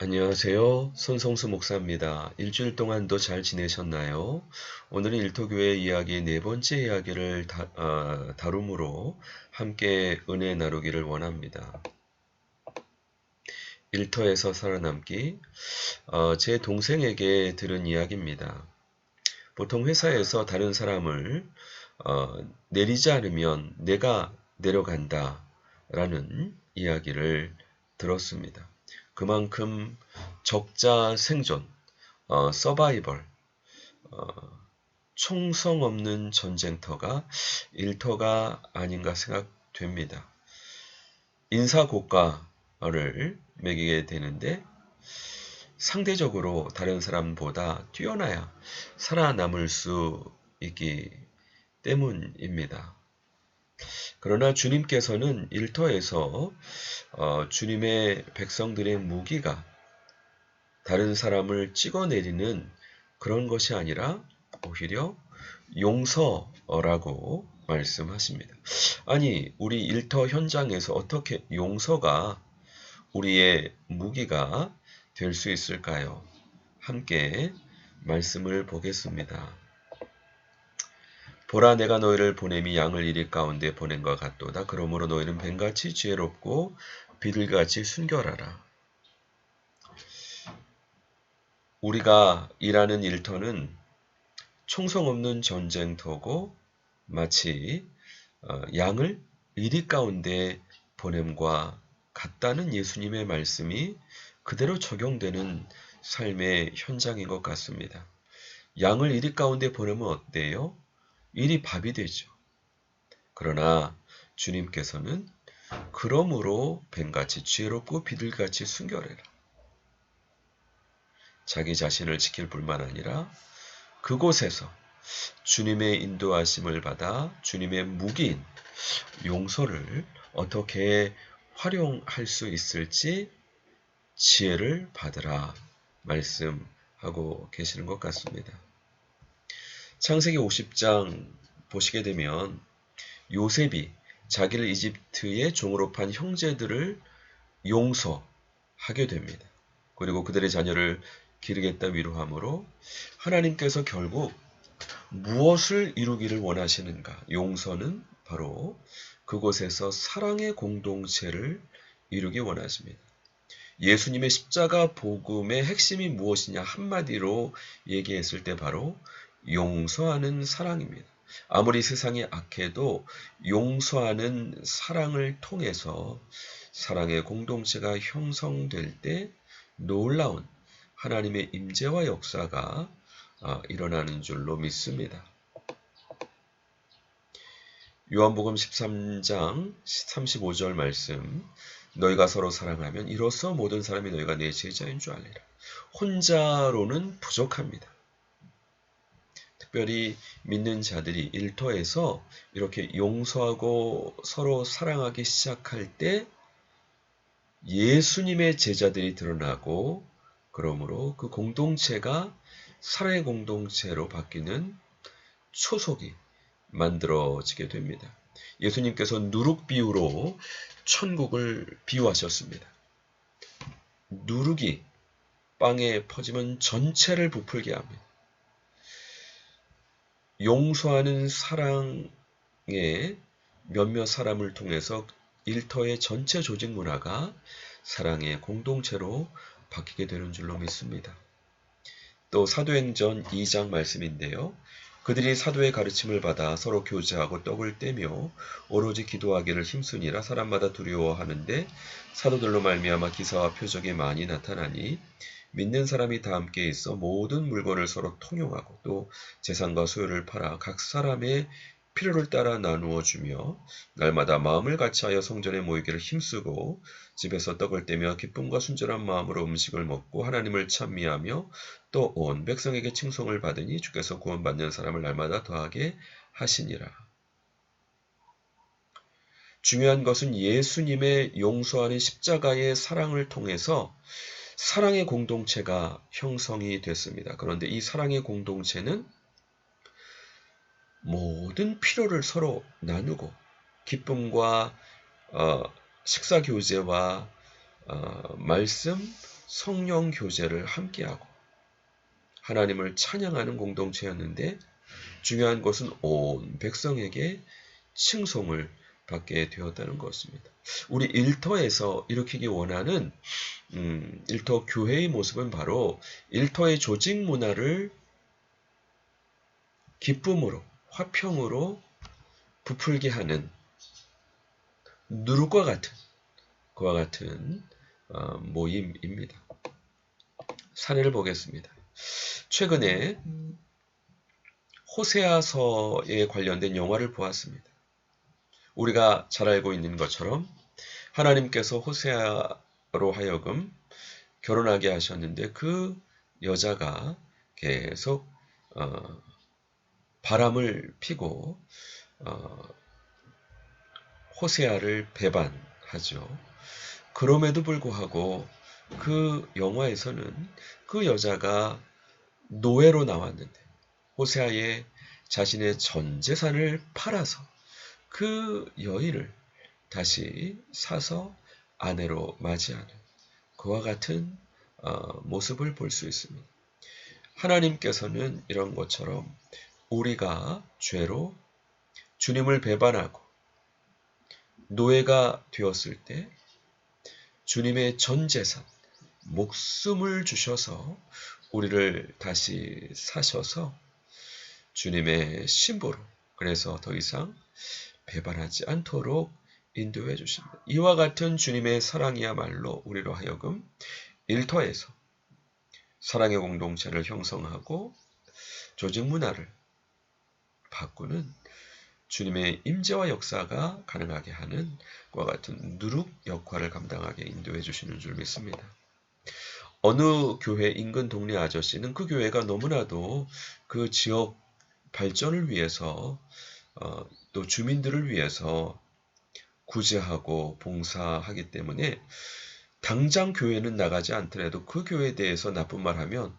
안녕하세요. 손성수 목사입니다. 일주일 동안도 잘 지내셨나요? 오늘은 일터교회 이야기 네 번째 이야기를 다룸으로 함께 은혜 나누기를 원합니다. 일터에서 살아남기. 제 동생에게 들은 이야기입니다. 보통 회사에서 다른 사람을 내리지 않으면 내가 내려간다 라는 이야기를 들었습니다. 그만큼 적자 생존, 서바이벌, 어, 총성 없는 전쟁터가 일터가 아닌가 생각됩니다. 인사고과를 매기게 되는데 상대적으로 다른 사람보다 뛰어나야 살아남을 수 있기 때문입니다. 그러나 주님께서는 일터에서 주님의 백성들의 무기가 다른 사람을 찍어내리는 그런 것이 아니라 오히려 용서라고 말씀하십니다. 아니, 우리 일터 현장에서 어떻게 용서가 우리의 무기가 될 수 있을까요? 함께 말씀을 보겠습니다. 보라, 내가 너희를 보냄이 양을 이리 가운데 보낸 것 같도다. 그러므로 너희는 뱀같이 지혜롭고 비둘기같이 순결하라. 우리가 일하는 일터는 총성 없는 전쟁터고 마치 양을 이리 가운데 보냄과 같다는 예수님의 말씀이 그대로 적용되는 삶의 현장인 것 같습니다. 양을 이리 가운데 보내면 어때요? 이리 밥이 되죠. 그러나 주님께서는 그러므로 뱀같이 지혜롭고 비둘기같이 순결해라. 자기 자신을 지킬 뿐만 아니라 그곳에서 주님의 인도하심을 받아 주님의 무기인 용서를 어떻게 활용할 수 있을지 지혜를 받으라 말씀하고 계시는 것 같습니다. 창세기 50장 보시게 되면 요셉이 자기를 이집트의 종으로 판 형제들을 용서하게 됩니다. 그리고 그들의 자녀를 기르겠다 위로함으로 하나님께서 결국 무엇을 이루기를 원하시는가? 용서는 바로 그곳에서 사랑의 공동체를 이루기 원하십니다. 예수님의 십자가 복음의 핵심이 무엇이냐 한마디로 얘기했을 때 바로 용서하는 사랑입니다. 아무리 세상이 악해도 용서하는 사랑을 통해서 사랑의 공동체가 형성될 때 놀라운 하나님의 임재와 역사가 일어나는 줄로 믿습니다. 요한복음 13장 35절 말씀, 너희가 서로 사랑하면 이로써 모든 사람이 너희가 내 제자인 줄 알리라. 혼자로는 부족합니다. 특별히 믿는 자들이 일터에서 이렇게 용서하고 서로 사랑하기 시작할 때 예수님의 제자들이 드러나고 그러므로 그 공동체가 사랑의 공동체로 바뀌는 초석이 만들어지게 됩니다. 예수님께서 누룩 비유로 천국을 비유하셨습니다. 누룩이 빵에 퍼지면 전체를 부풀게 합니다. 용서하는 사랑의 몇몇 사람을 통해서 일터의 전체 조직 문화가 사랑의 공동체로 바뀌게 되는 줄로 믿습니다. 또 사도행전 2장 말씀인데요. 그들이 사도의 가르침을 받아 서로 교제하고 떡을 떼며 오로지 기도하기를 힘쓰니라. 사람마다 두려워하는데 사도들로 말미암아 기사와 표적이 많이 나타나니 믿는 사람이 다 함께 있어 모든 물건을 서로 통용하고 또 재산과 소유를 팔아 각 사람의 필요를 따라 나누어 주며 날마다 마음을 같이하여 성전에 모이기를 힘쓰고 집에서 떡을 떼며 기쁨과 순전한 마음으로 음식을 먹고 하나님을 찬미하며 또 온 백성에게 칭송을 받으니 주께서 구원받는 사람을 날마다 더하게 하시니라. 중요한 것은 예수님의 용서하는 십자가의 사랑을 통해서 사랑의 공동체가 형성이 됐습니다. 그런데 이 사랑의 공동체는 모든 필요를 서로 나누고 기쁨과 식사 교제와 말씀, 성령 교제를 함께하고 하나님을 찬양하는 공동체였는데 중요한 것은 온 백성에게 칭송을 받게 되었다는 것입니다. 우리 일터에서 일으키기 원하는 일터 교회의 모습은 바로 일터의 조직 문화를 기쁨으로 화평으로 부풀게 하는 누룩과 같은 그와 같은 모임입니다. 사례를 보겠습니다. 최근에 호세아서에 관련된 영화를 보았습니다. 우리가 잘 알고 있는 것처럼 하나님께서 호세아로 하여금 결혼하게 하셨는데 그 여자가 계속 바람을 피고 호세아를 배반하죠. 그럼에도 불구하고 그 영화에서는 그 여자가 노예로 나왔는데 호세아의 자신의 전 재산을 팔아서 그 여인을 다시 사서 아내로 맞이하는 그와 같은 모습을 볼 수 있습니다. 하나님께서는 이런 것처럼 우리가 죄로 주님을 배반하고 노예가 되었을 때 주님의 전 재산, 목숨을 주셔서 우리를 다시 사셔서 주님의 신부로 그래서 더 이상 배반하지 않도록 인도해 주십니다. 이와 같은 주님의 사랑이야말로 우리로 하여금 일터에서 사랑의 공동체를 형성하고 조직 문화를 바꾸는 주님의 임재와 역사가 가능하게 하는 그와 같은 누룩 역할을 감당하게 인도해 주시는 줄 믿습니다. 어느 교회 인근 동네 아저씨는 그 교회가 너무나도 그 지역 발전을 위해서 또 주민들을 위해서 구제하고 봉사하기 때문에 당장 교회는 나가지 않더라도 그 교회에 대해서 나쁜 말 하면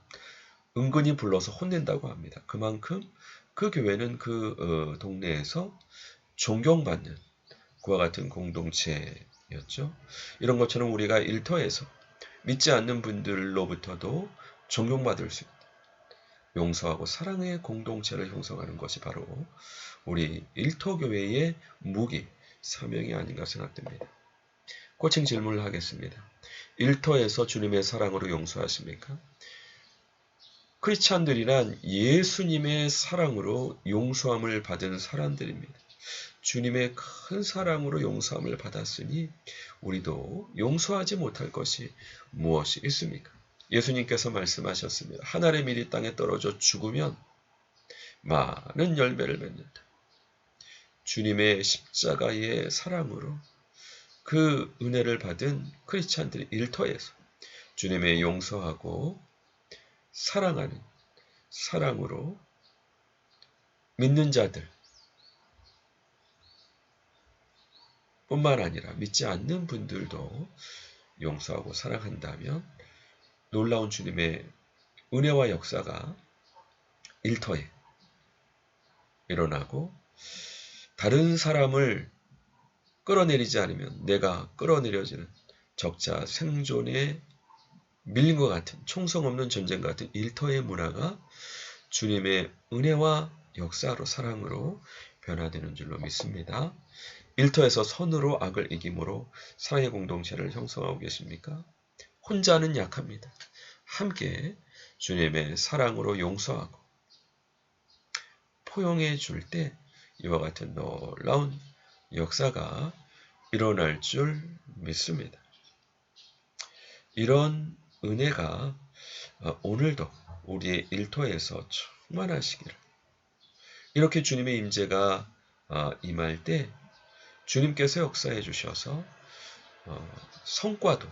은근히 불러서 혼낸다고 합니다. 그만큼 그 교회는 그 동네에서 존경받는 그와 같은 공동체였죠. 이런 것처럼 우리가 일터에서 믿지 않는 분들로부터도 존경받을 수 있다. 용서하고 사랑의 공동체를 형성하는 것이 바로 우리 일터교회의 무기, 사명이 아닌가 생각됩니다. 코칭 질문을 하겠습니다. 일터에서 주님의 사랑으로 용서하십니까? 크리스찬들이란 예수님의 사랑으로 용서함을 받은 사람들입니다. 주님의 큰 사랑으로 용서함을 받았으니 우리도 용서하지 못할 것이 무엇이 있습니까? 예수님께서 말씀하셨습니다. 한 알의 밀이 땅에 떨어져 죽으면 많은 열매를 맺는다. 주님의 십자가의 사랑으로 그 은혜를 받은 크리스찬들이 일터에서 주님의 용서하고 사랑하는 사랑으로 믿는 자들 뿐만 아니라 믿지 않는 분들도 용서하고 사랑한다면 놀라운 주님의 은혜와 역사가 일터에 일어나고 다른 사람을 끌어내리지 않으면 내가 끌어내려지는 적자 생존에 밀린 것 같은 총성 없는 전쟁 같은 일터의 문화가 주님의 은혜와 역사로 사랑으로 변화되는 줄로 믿습니다. 일터에서 선으로 악을 이김으로 사랑의 공동체를 형성하고 계십니까? 혼자는 약합니다. 함께 주님의 사랑으로 용서하고 포용해 줄 때 이와 같은 놀라운 역사가 일어날 줄 믿습니다. 이런 은혜가 오늘도 우리의 일터에서 충만하시기를 이렇게 주님의 임재가 임할 때 주님께서 역사해 주셔서 성과도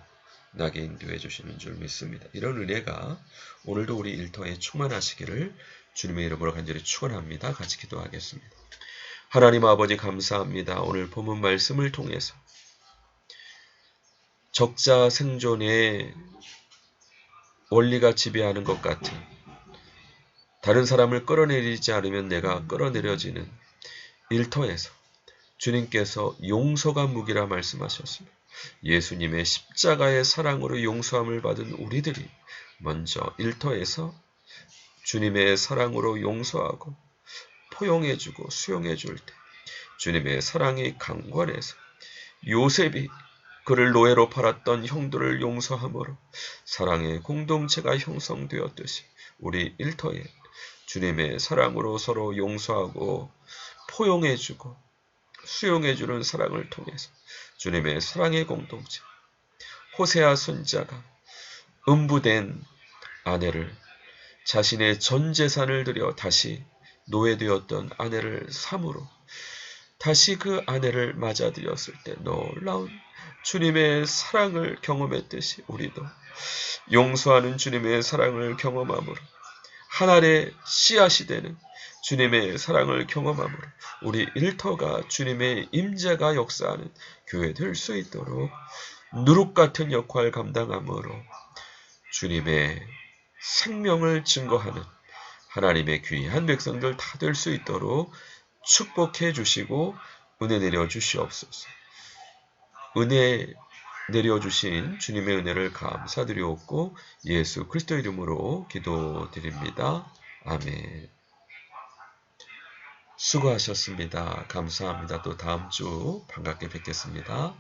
나게 인도해 주시는 줄 믿습니다. 이런 은혜가 오늘도 우리 일터에 충만하시기를 주님의 이름으로 간절히 축원합니다. 같이 기도하겠습니다. 하나님 아버지 감사합니다. 오늘 본문 말씀을 통해서 적자 생존의 원리가 지배하는 것 같은 다른 사람을 끌어내리지 않으면 내가 끌어내려지는 일터에서 주님께서 용서가 무기라 말씀하셨습니다. 예수님의 십자가의 사랑으로 용서함을 받은 우리들이 먼저 일터에서 주님의 사랑으로 용서하고 포용해주고 수용해줄 때 주님의 사랑이 강권해서 요셉이 그를 노예로 팔았던 형들을 용서함으로 사랑의 공동체가 형성되었듯이 우리 일터에 주님의 사랑으로 서로 용서하고 포용해주고 수용해주는 사랑을 통해서 주님의 사랑의 공동체, 호세아 손자가 음부된 아내를 자신의 전 재산을 들여 다시 노예되었던 아내를 삼으로 다시 그 아내를 맞아들였을 때 놀라운 주님의 사랑을 경험했듯이 우리도 용서하는 주님의 사랑을 경험함으로 하늘의 씨앗이 되는 주님의 사랑을 경험함으로 우리 일터가 주님의 임재가 역사하는 교회 될 수 있도록 누룩 같은 역할 감당함으로 주님의 생명을 증거하는 하나님의 귀한 백성들 다 될 수 있도록 축복해 주시고 은혜 내려 주시옵소서. 은혜 내려주신 주님의 은혜를 감사드리옵고 예수 그리스도 이름으로 기도드립니다. 아멘. 수고하셨습니다. 감사합니다. 또 다음 주 반갑게 뵙겠습니다.